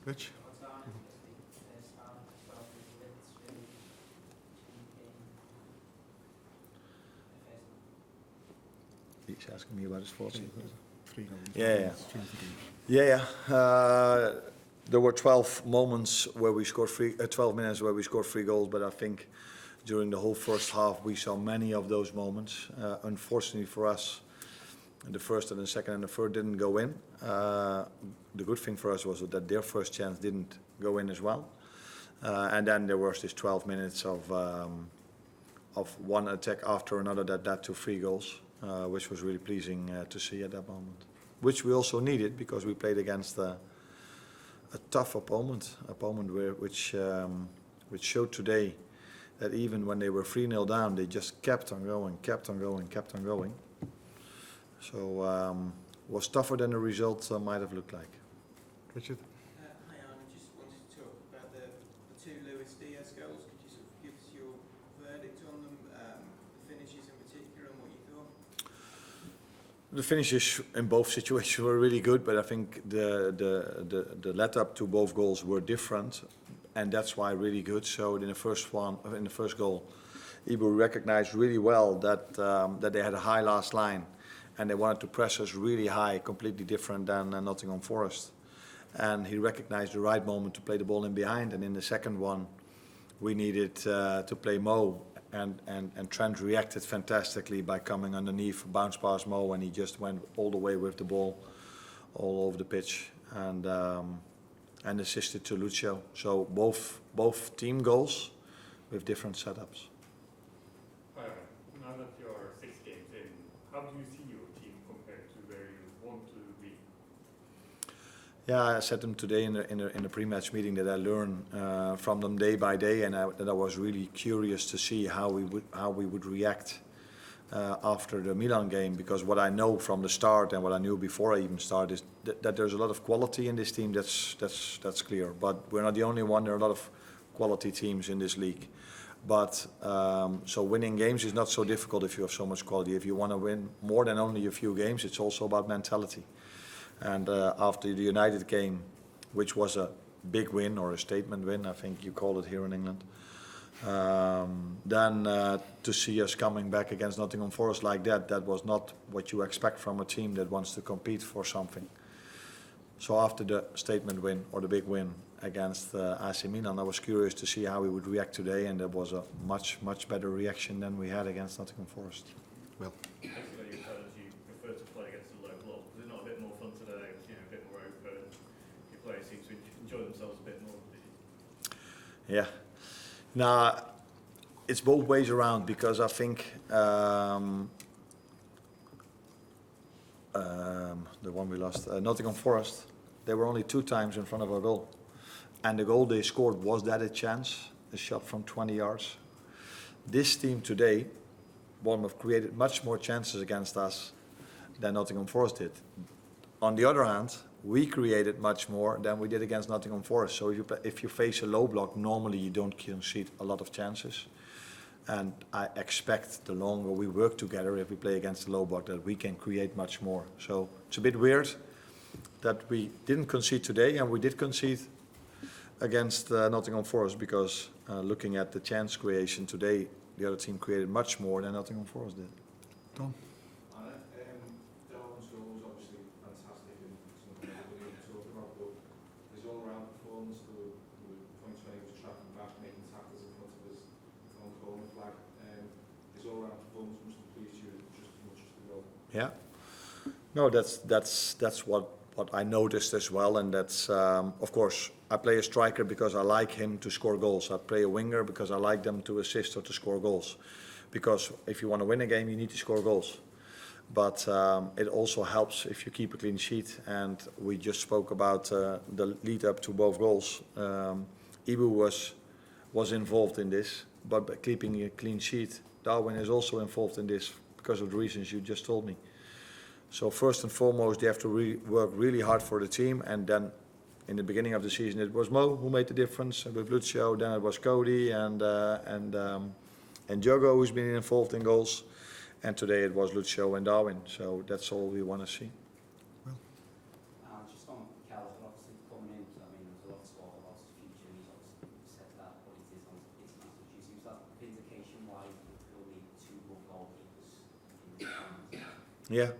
Rich? He's asking me about his thoughts. 3 goals. Yeah. Changed the game. There were 12 moments where we scored 12 minutes where we scored 3 goals, but I think during the whole first half we saw many of those moments. Unfortunately for us, the first and the second and the third didn't go in. The good thing for us was that their first chance didn't go in as well. And then there was this 12 minutes of one attack after another that led to 3 goals, which was really pleasing to see at that moment. Which we also needed because we played against a tough opponent which showed today that even when they were 3-0 down, they just kept on going. So was tougher than the result might have looked like. Richard? Hi Arne, just wanted to talk about the 2 Luis Diaz goals. Could you sort of give us your verdict on them, the finishes in particular, and what you thought? The finishes in both situations were really good, but I think the let up to both goals were different, and that's why really good. So in the first goal, Ibu recognized really well that they had a high last line, and they wanted to press us really high, completely different than Nottingham Forest. And he recognized the right moment to play the ball in behind. And in the second one, we needed to play Mo. And Trent reacted fantastically by coming underneath, bounce past Mo, and he just went all the way with the ball all over the pitch and assisted to Lucio. So both team goals with different setups. Now that you're 6 games in, how do you see your team compared to where you want to be? Yeah, I said them today in the pre-match meeting that I learn from them day by day, and that I was really curious to see how we would react after the Milan game, because what I know from the start and what I knew before I even started is that there's a lot of quality in this team. That's clear. But we're not the only one. There are a lot of quality teams in this league. But so winning games is not so difficult if you have so much quality. If you want to win more than only a few games, it's also about mentality. And after the United game, which was a big win or a statement win, I think you call it here in England, then to see us coming back against Nottingham Forest like that was not what you expect from a team that wants to compete for something. So after the statement win or the big win against AC Milan, I was curious to see how we would react today, and there was a much better reaction than we had against Nottingham Forest. Well. Basically, you said you prefer to play against the low block. Was it not a bit more fun today? A bit more open. Your players seem to enjoy themselves a bit more. Yeah. Now, it's both ways around, because I think the one we lost, Nottingham Forest, they were only 2 times in front of our goal. And the goal they scored, was that a chance? A shot from 20 yards. This team today, Bournemouth, created much more chances against us than Nottingham Forest did. On the other hand, we created much more than we did against Nottingham Forest. So if you face a low block, normally you don't concede a lot of chances. And I expect the longer we work together, if we play against the low block, that we can create much more. So it's a bit weird that we didn't concede today, and we did concede against Nottingham Forest, because looking at the chance creation today, the other team created much more than Nottingham Forest did. Tom? Darwin's goal was obviously fantastic and something that we need to talk about, but his all-round performance, the points when he was tracking back, making tackles in front of his own corner flag, his all-round performance must have pleased you just as much as the goal. Yeah. No, that's what I noticed as well, and that's of course I play a striker because I like him to score goals. I play a winger because I like them to assist or to score goals. Because if you want to win a game, you need to score goals. But it also helps if you keep a clean sheet. And we just spoke about the lead up to both goals. Ibu was involved in this, but by keeping a clean sheet, Darwin is also involved in this because of the reasons you just told me. So first and foremost, they have to work really hard for the team, and then in the beginning of the season it was Mo who made the difference with Lucio, then it was Cody and Diogo, who's been involved in goals, and today it was Lucio and Darwin. So that's all we want to see. Just on Callum, obviously coming in, I mean, there's a lot of Yeah,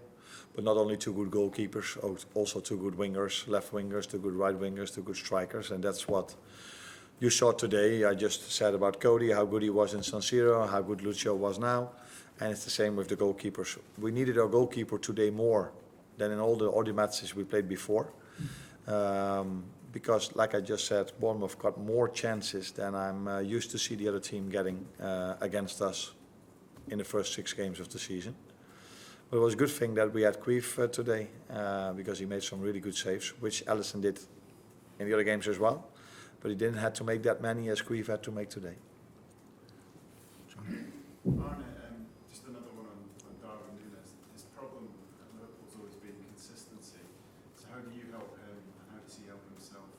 but not only two good goalkeepers, also two good wingers, left wingers, two good right wingers, two good strikers, and that's what you saw today. I just said about Cody, how good he was in San Siro, how good Lucio was now, and it's the same with the goalkeepers. We needed our goalkeeper today more than in all the other matches we played before. Because, like I just said, Bournemouth got more chances than I'm used to see the other team getting against us in the first 6 games of the season. But it was a good thing that we had Queef today, because he made some really good saves, which Alisson did in the other games as well. But he didn't have to make that many as Queef had to make today. Arne, just another one on Darwin Nunez. His problem at Liverpool's always been consistency. So how do you help him, and how does he help himself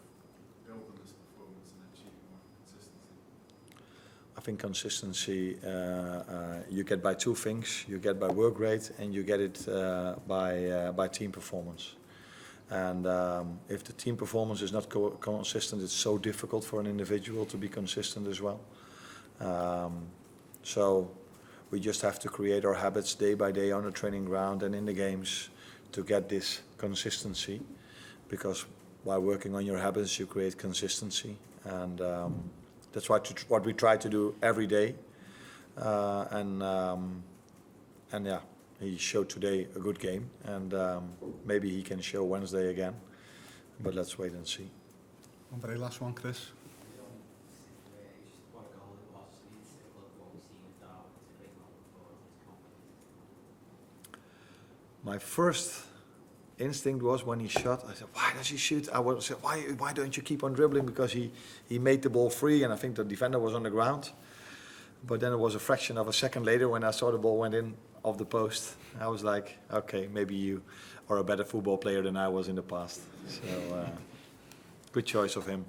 build on this performance and achieve more consistency? I think consistency you get by 2 things. You get by work rate, and you get it by team performance. And if the team performance is not consistent, it's so difficult for an individual to be consistent as well. So we just have to create our habits day by day on the training ground and in the games to get this consistency. Because by working on your habits, you create consistency. And that's what we try to do every day. And yeah. He showed today a good game, and maybe he can show Wednesday again. But let's wait and see. One very last one, Chris. My first instinct was when he shot, I said, why does he shoot? I would say, why don't you keep on dribbling? Because he made the ball free, and I think the defender was on the ground. But then it was a fraction of a second later when I saw the ball went in off the post. I was like, okay, maybe you are a better football player than I was in the past. So good choice of him.